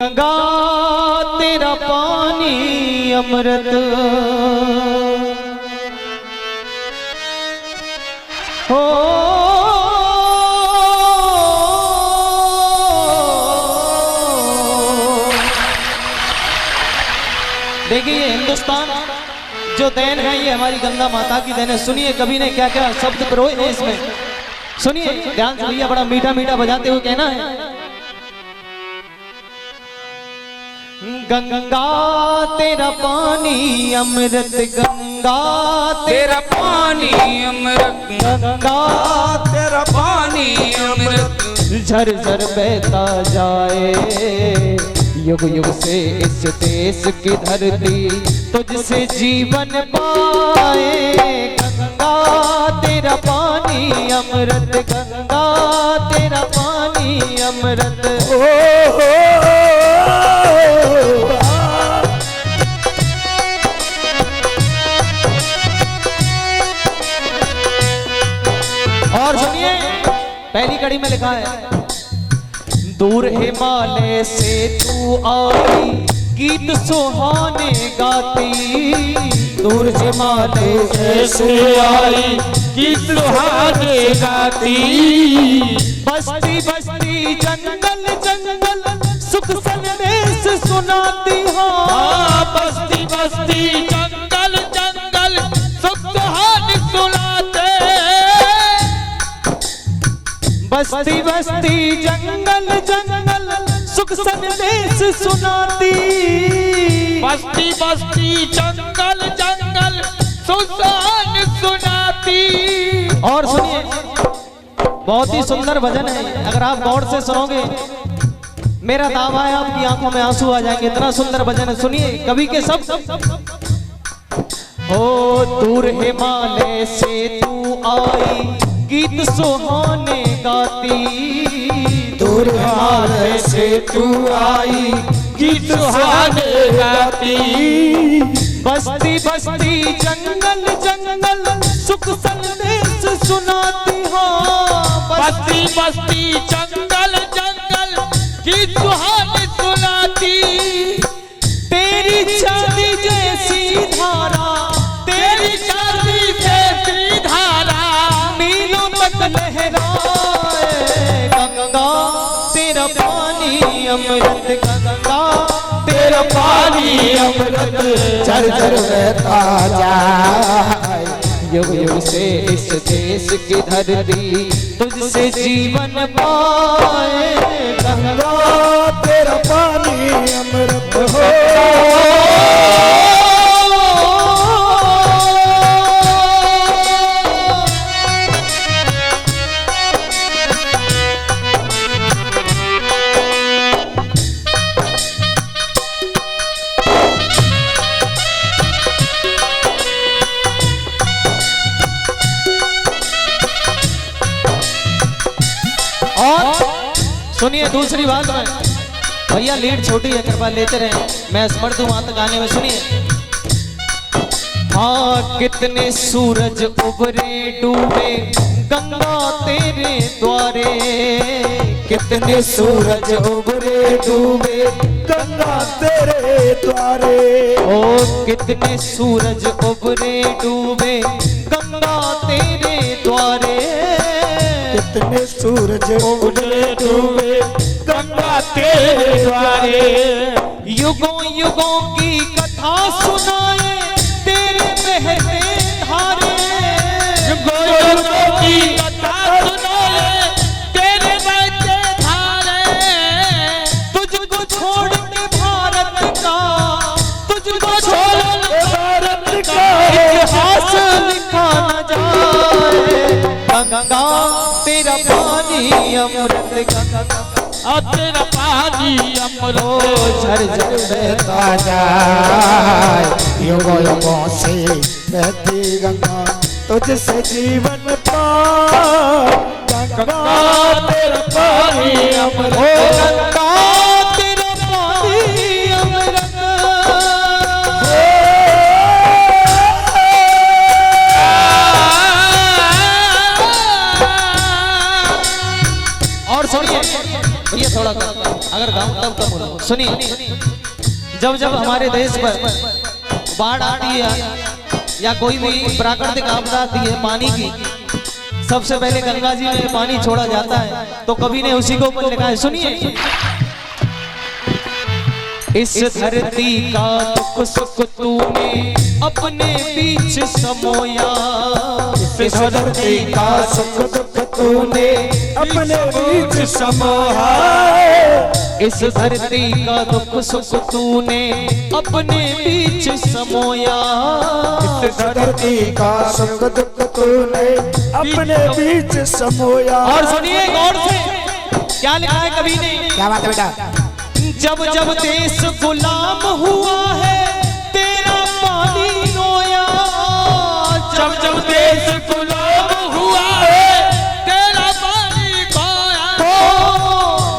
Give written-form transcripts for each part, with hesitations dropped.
गंगा तेरा पानी अमृत हो। देखिए हिंदुस्तान जो देन है ये हमारी गंगा माता की देन है। सुनिए कवि ने क्या क्या शब्द पिरोए हैं इसमें, सुनिए ध्यान से भैया, बड़ा मीठा मीठा बजाते हुए कहना है। गंगा तेरा पानी अमृत, गंगा तेरा पानी अमृत, गंगा तेरा पानी अमृत, झर झर बहता जाए युग युग से इस देश की धरती तुझसे जीवन पाए। गंगा तेरा पानी अमृत, गंगा तेरा पानी अमृत और सुनिए पहली कड़ी में लिखा है, दूर हिमालय से तू आई गीत सुहाने गाती, दूर हिमालय से आई गीत सुहाने गाती, बस्ती बस्ती जंगल जंगल सुख संदेश सुनाती। हाँ बस्ती बस्ती जंगल जंगल सुख सुहाने सुनाते, बस्ती बस्ती जंगल जंगल सुख संदेश सुनाती, बस्ती बस्ती जंगल जंगल सुख सुहाने सुनाती। और सुनिए बहुत ही सुंदर भजन है, अगर आप गौर से सुनोगे मेरा दावा है आपकी आंखों में आंसू आ जाएंगे, इतना सुंदर भजन है। सुनिए कवि के शब्द, ओ दूर हिमालय से तू आई गीत सुहाने गाती, दूर हिमालय से तू आई गीत सुहाने गाती, बस्ती बस्ती जंगल जंगल सुख संदेश सुनाती। हाँ बस्ती बस्ती जंगल जंगल गीत सुहाने सुनाती, तेरी चांदी जैसी धारा, तेरी चांदी जैसी धारा मीलों तक लहराए। गंगा तेरा पानी अमृत, गंगा तेरा पानी अमृत, झर झर बहता जाए युग युग से इस देश की धरती तुझसे जीवन पाए। गंगा तेरा पानी अमृत हो। सुनिए दूसरी बात में भैया लीड छोटी है, कृपा लेते रहे, मैं स्मर दूं वहां तक गाने में। सुनिए हाँ कितने सूरज उभरे डूबे गंगा तेरे द्वारे, कितने सूरज उभरे डूबे गंगा तेरे द्वारे, ओ कितने सूरज उभरे डूबे गंगा तेरे द्वारे, कितने सूरज उभरे डूबे गंगा तेरे द्वारे, युगों युगों की कथा सुनाए तेरे बहते धारे, युगों युगों की कथा सुनाए तेरे बहते धारे, तुझको छोड़ के भारत का, तुझको छोड़ के भारत का इतिहास लिखा न जाए। गंगा तेरा पानी अमृत, गंगा तेरा पानी अमृत, झर झर बहता जाए युगों युगों से बहती गंगा तुझसे जीवन पाए। गंगा तेरा पानी अमृत, गंगा तेरा पानी अमृत। और सुनिए भैया थोड़ा अगर गाऊं तब कब बोलो। सुनिए, जब जब हमारे देश पर बाढ़ आती है या कोई भी प्राकृतिक आपदा आती है पानी की, सबसे पहले गंगा जी में पानी छोड़ा जाता है। तो कवि ने उसी को ऊपर लिखा है, सुनिए। इस धरती का दुख सुख तूने अपने बीच समोया, इस धरती का सुख दुख तूने अपने बीच समोया, इस धरती का दुख सुख तूने अपने बीच समोया, इस धरती का सुख दुख तूने अपने बीच समोया। और सुनिए गौर से क्या लिखा है कवि ने। क्या बात है बेटा। जब जब देश गुलाम हुआ है तेरा पानी रोया, जब जब देश गुलाम हुआ है तेरा पानी खोया,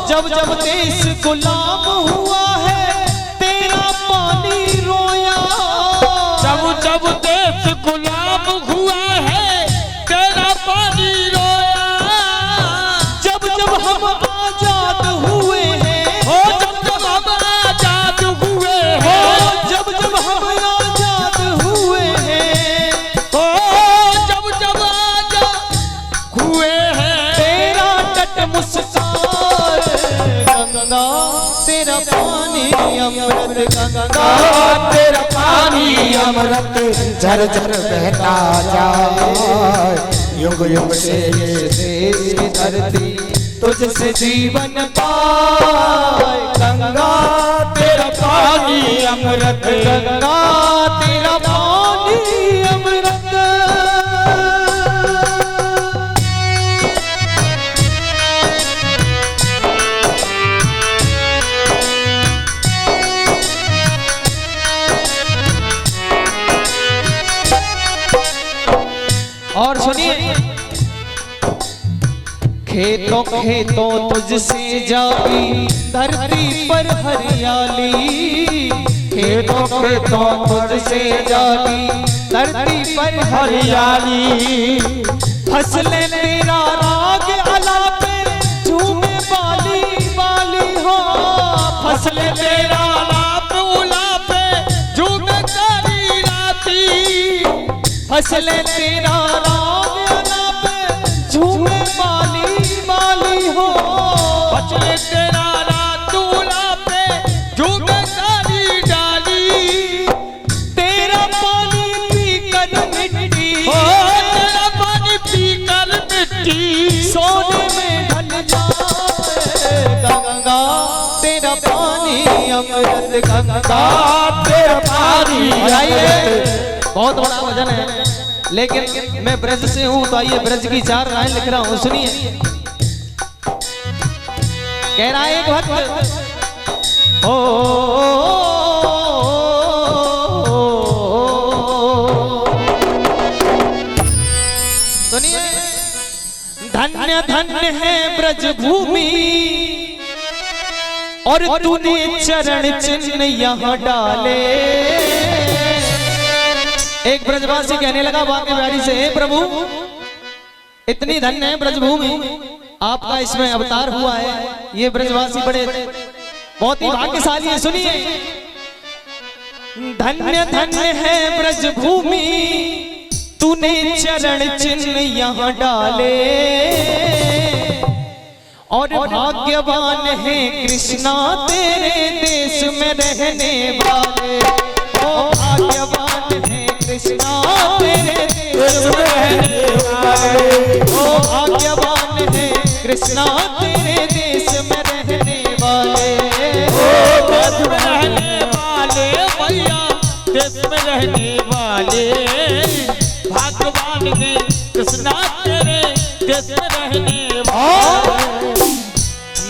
जब जब देश गुलाम हुआ है तेरा पानी रोया, जब जब देश गुलाम हुआ है तेरा पानी रोया, जब जब हम आजाद हुए हैं, जब जब हम आजाद हुए हैं, जब जब हम आजाद हुए हैं, जब जब आजाद हुए हैं, तेरा तट मुस्कान गंगा तेरा पानी अमृत, गंगा तेरा पानी अमृत झर झर बहता जाए, युग युग से ये देश की धरती तुझसे जीवन पाए, गंगा तेरा पानी अमृत, गंगा तेरा पानी अमृत। और सुनिए, खेतों खेतों तुझसे जागी धरती पर हरियाली, खेतों खेतों तुझसे जागी धरती पर हरियाली, फसलें तेरा राग अलापे झूमे बाली बाली हो, फसलें तेरा लाप उलापे झूमे कारी राती, फसलें तेरा राग अलापे झूमे बाली बाली हो, फसलें तेरा रात उलापे झूमे कारी डाली, तेरा पानी पीकर मिट्टी, तेरा पानी पीकर मिट्टी सोने में ढल जाए, गंगा तेरा पानी अमृत, गंगा तेरा पानी बहुत बड़ा वजन है, लेकिन मैं ब्रज से हूं तो आइए ब्रज की 4 लाइन लिख रहा हूं, सुनिए। कह रहा है एक भक्त, ओ सुनिए, धन्य धन्य है ब्रज भूमि और तूने चरण चिन्ह यहाँ डाले। एक ब्रजवासी कहने लगा बांके बिहारी से, हे प्रभु इतनी धन्य है ब्रजभूमि, आपका इसमें अवतार हुआ है, ये ब्रजवासी बड़े बहुत ही भाग्यशाली है। सुनिए, धन्य धन्य है ब्रजभूमि तूने चरण चिन्ह यहाँ डाले, और भाग्यवान है कृष्णा तेरे देश में रहने वाले, ओ भाग्यवान है कृष्णा तेरे देश में रहने वाले, ओ भाग्यवान है कृष्णा तेरे देश में रहने वाले, देश में रहने वाले भैया, देश में रहने वाले भगवान के कृष्णा तेरे देश में रहने वाले।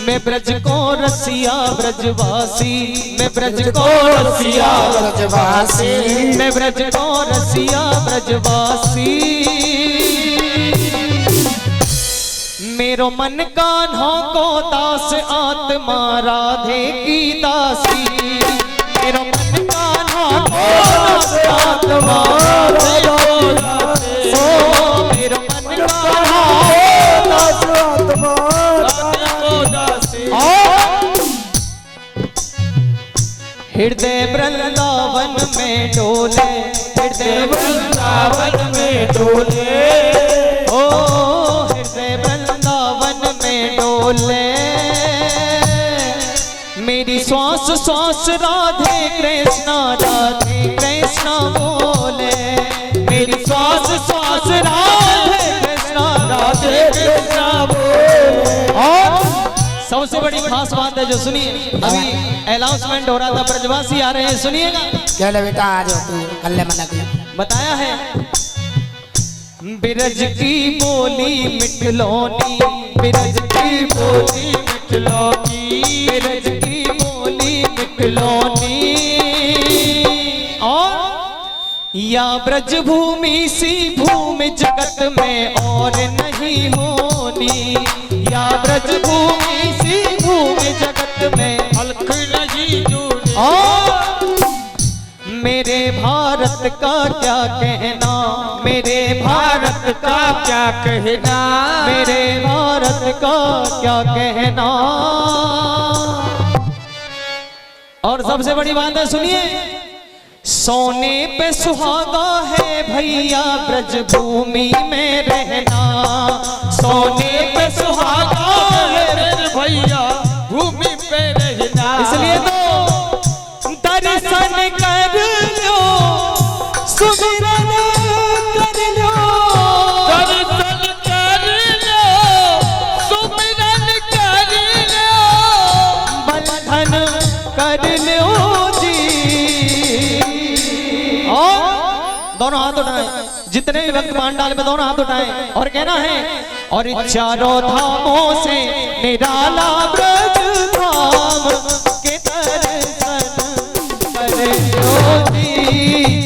मैं ब्रज को रसिया ब्रजवासी, मैं ब्रज को रसिया ब्रजवासी, मैं ब्रज को रसिया ब्रजवासी, मेरो मन कान्हा को दास आत्मा राधे की दासी, मेरो मन कान्हा को दास आत्मा राधे की दासी, ओ मेरो मन कान्हा दास आत्मा राधे को दासी। हृदय वृंदावन में डोले, हृदय वृंदावन में डोले, ओ हृदय वृंदावन में डोले। मेरी श्वास श्वास राधे कृष्णा बोले, मेरी श्वास श्वास राधे कृष्णा बोले। और सबसे बड़ी खास बात है जो सुनिए, अभी अनाउंसमेंट हो रहा था, ब्रजवासी आ रहे हैं, सुनिएगा। क्या ले बेटा आ जाओ तू कल्ले मना के बताया है बिरज की बोली मिठलोनी, बिरज की बोली मिठलोनी, बिरज की बोली मिठलोनी। और या ब्रज भूमि सी भूमि जगत में और नहीं होनी, या ब्रज भूमि सी भूमि जगत में अलख नहीं जुड़ी। और मेरे भारत का क्या कहना, मेरे भारत का क्या कहना, मेरे भारत का क्या कहना। और सबसे बड़ी बात है सुनिए, सोने पे सुहागा है भैया ब्रज भूमि में रहना, सोने पे सुहागा है भैया भूमि पे रहना। इसलिए तो दर्शन कर लो, सुमिरन कर लो, दर्शन कर लो, सुमिरन कर लो, बंधन कर लो जी। और दोनों हाथ उठाएं, जितने भी भक्त पांडाल में दोनों हाथ उठाएं और कहना है, और चारों धामों से निराला ब्रज धाम के दर्शन कर लो जी,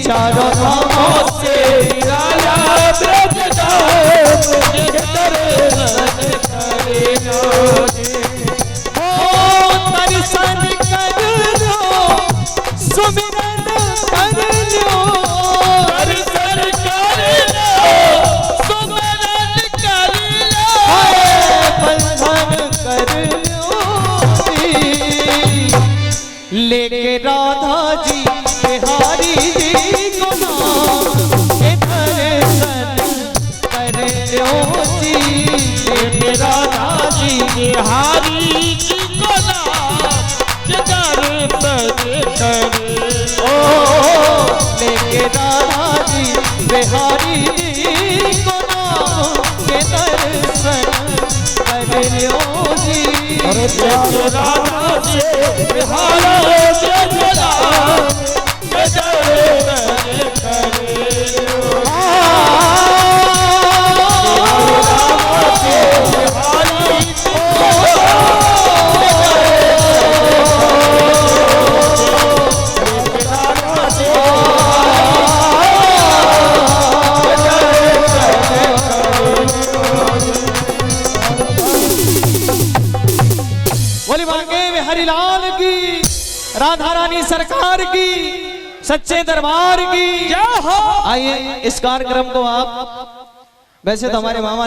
चारों धामों से निराला ब्रज धाम के दर्शन कर लो जी। हो दर्शन कर लो, सुमिरन कर लो, दर्शन कर लो, सुमिरन कर लो, बंधन कर लो जी। लेके राधा जी बिहारी जी को नाम के दर्शन कर लो जी, लेके राधा जी बिहारी जी को नाम के दर्शन कर ओ लेके राधा जी बिहारी जी को नाम के दर्शन कर लो जी। राधा जी बिहारी जी को नाम के दर्शन कर लो। बोली बांके बिहारी लाल की, राधा रानी सरकार की, सच्चे दरबार की। जय हो। आइए इस कार्यक्रम को आप, वैसे तो हमारे मामा